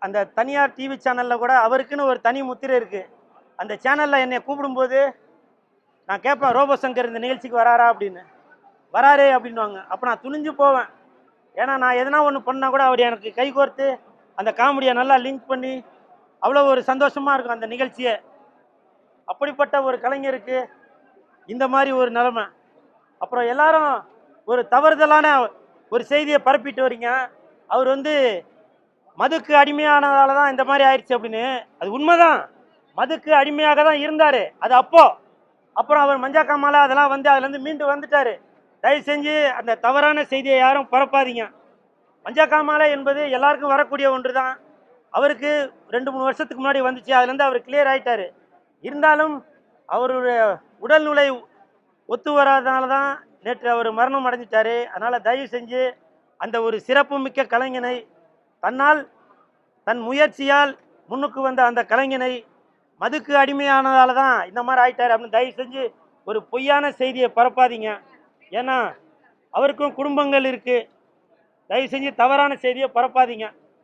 அந்த தனியார் டிவி சேனலில் கூட அவருக்குன்னு ஒரு தனி முத்திரை இருக்குது. அந்த சேனலில் என்னை கூப்பிடும்போது நான் கேட்பேன், ரோபோ சங்கர் இந்த நிகழ்ச்சிக்கு வராரா அப்படின்னு. வராரே அப்படின்வாங்க. அப்போ நான் துணிஞ்சு போவேன். ஏன்னா நான் எதனா ஒன்று பண்ணால் கூட அவர் எனக்கு கை கோர்த்து அந்த காமெடியை நல்லா லிங்க் பண்ணி அவ்வளோ ஒரு சந்தோஷமாக இருக்கும் அந்த நிகழ்ச்சியை. அப்படிப்பட்ட ஒரு கலைஞருக்கு இந்த மாதிரி ஒரு நிலைமை. அப்புறம் எல்லாரும் ஒரு தவறுதலான ஒரு செய்தியை பரப்பிட்டு வரீங்க. அவர் மதுக்கு அடிமையானதால தான் இந்த மாதிரி ஆயிடுச்சு அப்படின்னு. அது உண்மைதான். மதுக்கு அடிமையாக தான் இருந்தார். அது அப்புறம் அவர் மஞ்சா காமால அதெல்லாம் அதுலேருந்து மீண்டு வந்துட்டார். தயவு செஞ்சு அந்த தவறான செய்தியை யாரும் பரப்பாதீங்க. மஞ்சா காமாலை என்பது எல்லாருக்கும் வரக்கூடிய ஒன்று தான். அவருக்கு 2-3 வருஷத்துக்கு முன்னாடி வந்துச்சு. அதுலேருந்து அவர் கிளியர் ஆகிட்டார். இருந்தாலும் அவருடைய உடல்நிலை ஒத்து வராதனால தான் நேற்று அவர் மரணம் அடைஞ்சிட்டாரு. அதனால் தயவு செஞ்சு அந்த ஒரு சிறப்பு மிக்க கலைஞனை, தன் முயற்சியால் முன்னுக்கு வந்த அந்த கலைஞனை மதுக்கு அடிமையானதால தான் இந்த மாதிரி ஆயிட்டார் அப்படின்னு தயவு செஞ்சு ஒரு பொய்யான செய்தியை பரப்பாதீங்க. ஏன்னா அவருக்கும் குடும்பங்கள் இருக்குது. தயவு செஞ்சு தவறான செய்தியை பரப்பாதீங்க.